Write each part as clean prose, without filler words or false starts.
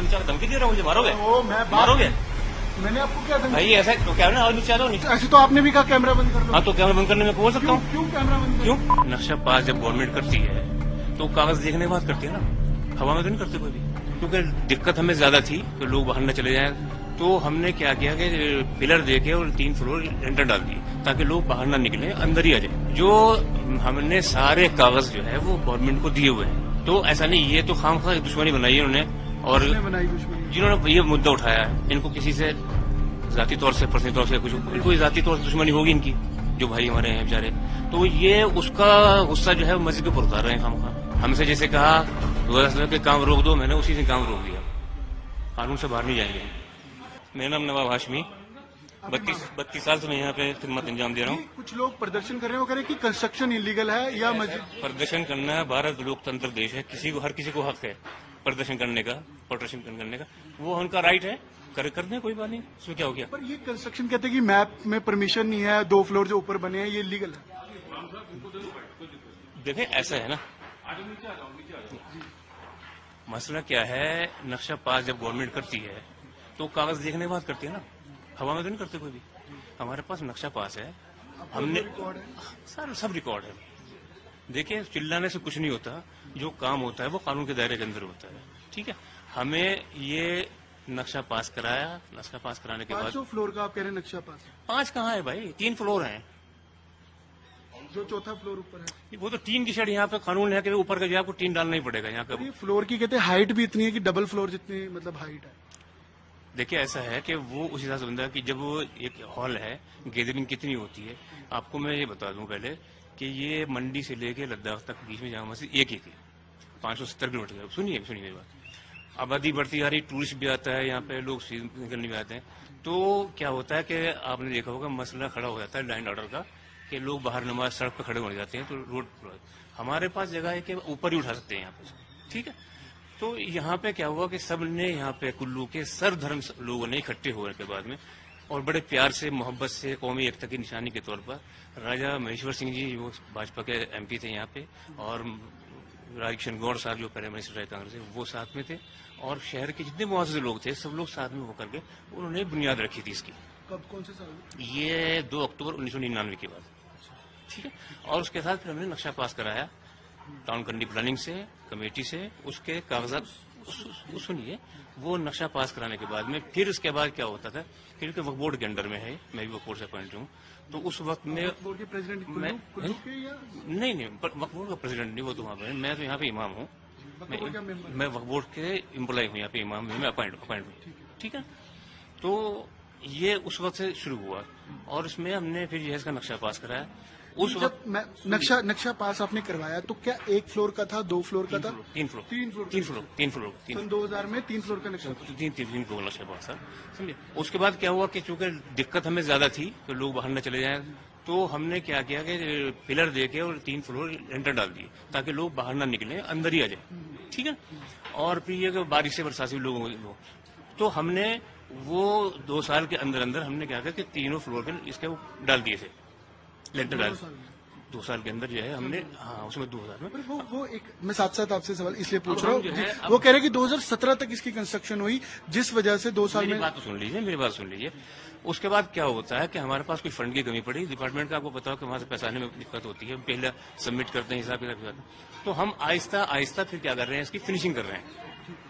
नीचे धमकी दे रहा हूँ, मुझे मारोगे? वो मैं मारोगे मैंने आपको क्या धमकी- भाई? ऐसा तो क्या है ना, और नीचे आ जाओ नीचे। ऐसे तो आपने भी कहा कैमरा बंद कर लो। हाँ तो कैमरा बंद करने में बोल सकता हूँ। क्यों कैमरा बंद क्यों? नक्शा पास जब गवर्नमेंट करती है तो कागज देखने के बाद करती है ना, हवा में तो नहीं करते कोई भी। क्योंकि दिक्कत हमें ज्यादा थी कि लोग बाहर न चले जाएं, तो हमने क्या किया कि पिलर देके और 3 फ्लोर लेंटर डाल दिए ताकि लोग बाहर ना निकले, अंदर ही आ जाए। जो हमने सारे कागज जो है वो गवर्नमेंट को दिए हुए हैं, तो ऐसा नहीं ये तो खामखा दुश्मनी बनाई है उन्होंने। और बनाई दुश्मनी? जिन्होंने ये मुद्दा उठाया है, इनको किसी से जाती तौर से, पर्सनल तौर से कुछ, इनको जाती तौर से दुश्मनी होगी इनकी, जो भाई हमारे हैं बेचारे, तो ये उसका गुस्सा जो है मस्जिद के ऊपर उतार रहे हैं खामखा। हमसे जैसे कहा 2000 के काम रोक दो, मैंने उसी से काम रोक दिया, कानून से बाहर नहीं जाएंगे। मेरा नाम नवाब हाशमी, 32 साल से मैं यहाँ पे खिदमत अंजाम दे रहा हूँ। कुछ लोग प्रदर्शन कर रहे हैं, वो कह रहे हैं कि कंस्ट्रक्शन इलीगल है या मस्जिद। प्रदर्शन करना है, भारत लोकतंत्र देश है, हर किसी को हक है प्रदर्शन करने का, प्रोटेस्ट करने का, वो उनका राइट है, कर दें, कोई बात नहीं, उसमें क्या हो गया। पर ये कंस्ट्रक्शन कहते हैं कि मैप में परमिशन नहीं है, 2 फ्लोर जो ऊपर बने हैं ये इलीगल है। देखें ऐसा है ना, मसला क्या है, नक्शा पास जब गवर्नमेंट करती है तो कागज देखने के बाद करती है ना, हवा में तो नहीं करते कोई भी। हमारे पास नक्शा पास है, हमने सारा सब रिकॉर्ड है। देखिए चिल्लाने से कुछ नहीं होता, जो काम होता है वो कानून के दायरे के अंदर होता है, ठीक है। हमें ये नक्शा पास कराया, नक्शा पास कराने के बाद 500 फ्लोर का आप कह रहे हैं नक्शा पास है? 5 कहाँ है भाई, 3 फ्लोर हैं। जो चौथा फ्लोर ऊपर है वो तो 3 की शेड, यहाँ पे कानून है कि ऊपर का जो है आपको 3 डालना ही पड़ेगा यहाँ और पे। ये फ्लोर की कहते हैं हाइट भी इतनी है कि डबल फ्लोर जितनी मतलब हाइट है। देखिए ऐसा है कि वो उस हिसाब से बनता है कि जब वो एक हॉल है, गैदरिंग कितनी होती है। आपको मैं ये बता दूं पहले कि ये मंडी से लेके लद्दाख तक बीच में जामा मस्जिद एक ही थी, 570 किलोमीटर। सुनिए मेरी बात, आबादी बढ़ती आ रही, टूरिस्ट भी आता है यहाँ पे, लोग निकलने भी आते हैं, तो क्या होता है कि आपने देखा होगा मसला खड़ा हो जाता है लैंड ऑर्डर का, कि लोग बाहर नमाज सड़क पर खड़े हो जाते हैं, तो रोड हमारे पास जगह है कि ऊपर ही उठा सकते हैं यहाँ पे, ठीक है। तो यहाँ पे क्या हुआ कि सब ने यहाँ पे कुल्लू के सर्वधर्म लोगों ने इकट्ठे होने के बाद में और बड़े प्यार से, मोहब्बत से, कौमी एकता की निशानी के तौर पर राजा महेश्वर सिंह जी, वो भाजपा के MP थे यहाँ पे, और राजकिशन गौड़ साहब जो पहले मिनिस्टर रहे कांग्रेस से, वो साथ में थे, और शहर के जितने मुआवजे लोग थे सब लोग साथ में होकर के उन्होंने बुनियाद रखी थी इसकी। कब, कौन से साल? ये 2 अक्टूबर 1999 के बाद, ठीक है। और उसके साथ फिर हमने नक्शा पास कराया टाउन कंडी प्लानिंग से, कमेटी से, उसके कागजात सुनिए, वो नक्शा पास कराने के बाद में फिर उसके बाद क्या होता था, क्योंकि वक्फ बोर्ड के अंडर में है, मैं भी वक्फ बोर्ड से अपॉइंट हूँ, तो उस वक्त में बोर्ड के प्रेसिडेंट मैं नहीं वक्फ बोर्ड का प्रेसिडेंट नहीं, वो तो वहाँ पे, मैं तो यहाँ पे इमाम हूँ, मैं वक्फ बोर्ड के एम्प्लॉय हूँ, यहाँ पे इमाम में मैं अपॉइंट हूँ, ठीक है। तो ये उस वक्त से शुरू हुआ और इसमें हमने फिर ये इसका नक्शा पास कराया। उस वक्त नक्शा पास आपने करवाया तो क्या 1 फ्लोर का था, 2 फ्लोर का था? 3 फ्लोर। सन 2000 में 3 फ्लोर का नक्शा? 3 फ्लोर नक्शा पास था, समझे। उसके बाद क्या हुआ कि चूंकि दिक्कत हमें ज्यादा थी कि लोग बाहर न चले जाएं, तो हमने क्या किया कि पिलर देके और 3 फ्लोर लेंटर डाल दिए ताकि लोग बाहर ना निकले, अंदर ही आ जाए, ठीक है। और फिर ये बारिश से बरसात से लोग, तो हमने वो 2 साल के अंदर अंदर हमने क्या किया कि 3 फ्लोर पे इसके वो डाल दिए थे, लेंटर डाल 2 साल के अंदर जो है हमने, हाँ उसमें 2000 में। वो एक मैं साथ साथ आपसे सवाल इसलिए पूछ रहा हूँ, वो कह रहे हैं कि 2017 तक इसकी कंस्ट्रक्शन हुई, जिस वजह से 2 साल में। मेरी बात सुन लीजिए। उसके बाद क्या होता है कि हमारे पास कोई फंड की कमी पड़ी, डिपार्टमेंट का आपको पता हो कि वहां से पैसा आने में दिक्कत होती है, पहले सबमिट करते हैं हिसाब किताब, तो हम आहिस्ता आहिस्ता फिर क्या कर रहे हैं, इसकी फिनिशिंग कर रहे हैं,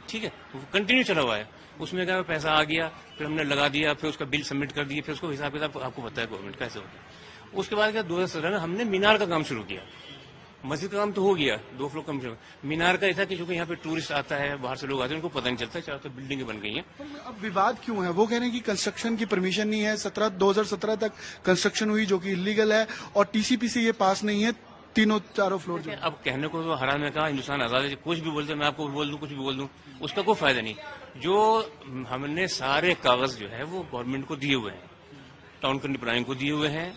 ठीक है। तो कंटिन्यू चला हुआ है, उसमें क्या पैसा आ गया, फिर हमने लगा दिया, फिर उसका बिल सबमिट कर दिया, फिर उसको हिसाब किताब आपको पता है गवर्नमेंट कैसे होता है। उसके बाद क्या 2017 में हमने मीनार का काम शुरू किया, मस्जिद का काम तो हो गया, 2 फ्लोर कम, मीनार का ऐसा कि चूंकि यहाँ पे टूरिस्ट आता है, बाहर से लोग आते हैं, उनको पता नहीं चलता, चारों तो बिल्डिंगें बन गई हैं। अब विवाद क्यों है? वो कह रहे हैं कि कंस्ट्रक्शन की परमिशन नहीं है, 2017 तक कंस्ट्रक्शन हुई जो कि इलीगल है, और TCP से ये पास नहीं है, 3-4 फ्लोर जो। अब कहने को तो हराम में कहा हिंदुस्तान आजाद है, कुछ भी बोलते, मैं आपको बोल दूं, कुछ भी बोल दूं, उसका कोई फायदा नहीं। जो हमने सारे कागज जो है वो गवर्नमेंट को दिए हुए हैं, टाउन कंडी प्लानिंग को दिए हुए हैं,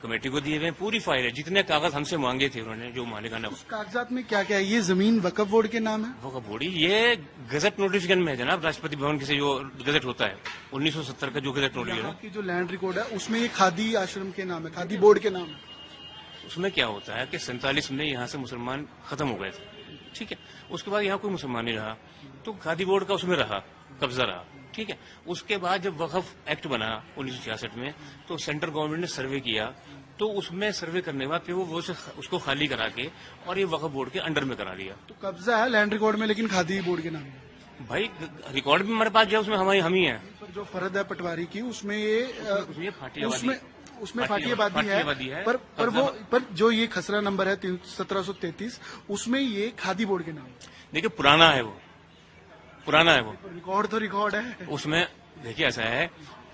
कमेटी को दिए हुए हैं, पूरी फाइल है, जितने कागज हमसे मांगे थे उन्होंने, जो मालिकाना। उस कागजात में क्या क्या है? ये जमीन वक्फ बोर्ड के नाम है? वक्फ बोर्ड, ये गजट नोटिफिकेशन में है जनाब, राष्ट्रपति भवन से जो गजट होता है 1970 का जो गजट नोटिफिकेशन है, की जो लैंड रिकॉर्ड है उसमें ये खादी आश्रम के नाम है, खादी बोर्ड के नाम है। उसमें क्या होता है कि 47 में यहाँ से मुसलमान खत्म हो गए थे, ठीक है। उसके बाद यहाँ कोई मुसलमान नहीं रहा, तो खादी बोर्ड का उसमें रहा, कब्जा रहा, ठीक है। उसके बाद जब वक्फ एक्ट बना 1966 में, तो सेंट्रल गवर्नमेंट ने सर्वे किया, तो उसमें सर्वे करने के बाद फिर वो उसको खाली करा के और ये वक्फ बोर्ड के अंडर में करा दिया। तो कब्जा है लैंड रिकॉर्ड में, लेकिन खादी बोर्ड के नाम है। भाई रिकॉर्ड भी हमारे पास जो है उसमें हम ही हैं। पर जो फर्द है पटवारी की, उसमें ये उसमें फाटी आबादी उसमें फाटी आबादी है, पर जो ये खसरा नंबर है 1733, उसमें ये खादी बोर्ड के नाम है। देखिए पुराना है वो, पुराना है वो, रिकॉर्ड तो रिकॉर्ड है उसमें। देखिए ऐसा है,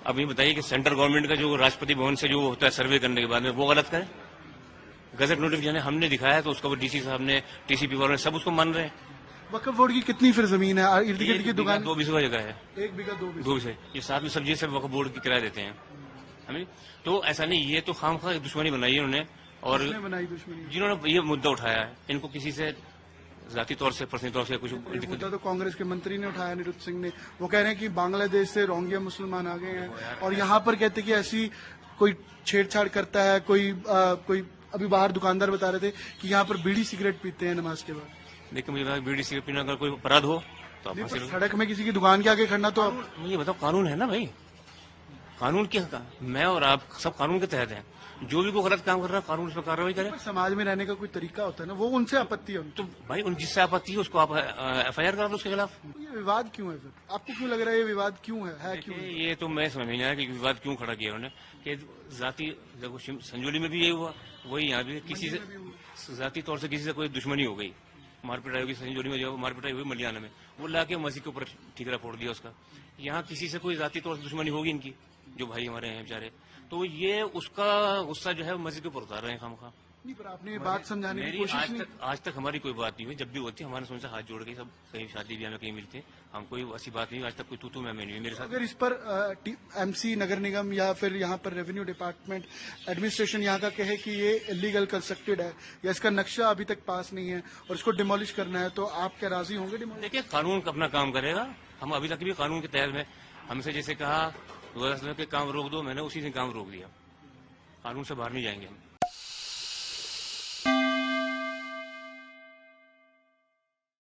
अब ये बताइए कि सेंट्रल गवर्नमेंट का जो राष्ट्रपति भवन से जो होता है सर्वे करने के बाद में, वो गलत करे? गजट नोटिफिकेशन हमने दिखाया तो उसका डीसी साहब ने, टीसीपी वालों ने सब उसको मान रहे हैं। वक्फ बोर्ड की कितनी फिर जमीन है? इर्द गिर्द की दुकान 2 बीघा जगह है, 1 बीघा 2 बीघा। 2 बीघा। ये साथ में सब्जी सब वक्फ बोर्ड की किराया देते हैं हमें। तो ऐसा नहीं, ये तो खामखा दुश्मनी बनाई है उन्होंने, और किसने बनाई दुश्मनी? जिन्होंने ये मुद्दा उठाया है, इनको किसी से जाती तौर से, पर्सनल तौर से कुछ ये मुद्दा तो कांग्रेस के मंत्री ने उठाया, निरुद्ध सिंह ने। वो कह रहे हैं कि बांग्लादेश से रोहिंग्या मुसलमान आ गए हैं, और यहाँ पर कहते हैं कि ऐसी कोई छेड़छाड़ करता है, कोई अभी बाहर दुकानदार बता रहे थे कि यहाँ पर बीड़ी सिगरेट पीते हैं नमाज के बाद। देखिए मुझे लगा बीड़ी सिगरेट पीना अगर कोई अपराध हो तो आप पर सड़क में किसी की दुकान के आगे खड़ना तो मुझे बताओ, कानून है ना भाई, कानून की, मैं और आप सब कानून के तहत हैं। जो भी कोई गलत काम कर रहा है कानून उस पर कार्रवाई करे। समाज में रहने का कोई तरीका होता है ना, वो उनसे आपत्ति है। तो भाई उन जिससे आपत्ति है उसको आप FIR करा दो उसके खिलाफ। ये विवाद क्यों है फिर? आपको क्यों लग रहा है ये विवाद क्यों है क्यों? ये तो मैं समझ नहीं आया कि विवाद क्यों खड़ा किया उन्होंने, कि जाति, देखो संजौली में भी यही हुआ, वही यहाँ भी किसी से जाति तौर से किसी से कोई दुश्मनी हो गई, मारपीट होगी। संजौली में जो मारपीट हुई मलियाना में, वो लाके मस्जिद के ऊपर ठीकरा फोड़ दिया उसका। यहाँ किसी से कोई जाति तौर से दुश्मनी होगी इनकी, जो भाई हमारे हैं बेचारे, तो ये उसका गुस्सा जो है मस्जिद के ऊपर उतार रहे हैं खामखा। नहीं, पर आपने ये बात समझाने की कोशिश नहीं। आज तक हमारी कोई बात नहीं हुई, जब भी होती है हमारे समझ से हाथ जोड़ के सब, कहीं शादी ब्याह में कहीं मिलते हैं, हम कोई ऐसी बात नहीं, आज तक कोई तू मैं नहीं हुई मेरे साथ। अगर इस पर MC नगर निगम या फिर यहाँ पर रेवेन्यू डिपार्टमेंट एडमिनिस्ट्रेशन यहाँ का कहे कि ये इलीगल कंस्ट्रक्टेड है या इसका नक्शा अभी तक पास नहीं है और इसको डिमोलिश करना है, तो आप क्या राजी होंगे डिमोलिश? देखिए कानून अपना काम करेगा, हम अभी तक भी कानून के तहत में, हमसे जैसे कहा 2010 के काम रोक दो, मैंने उसी दिन काम रोक दिया, कानून से बाहर नहीं जाएंगे हम।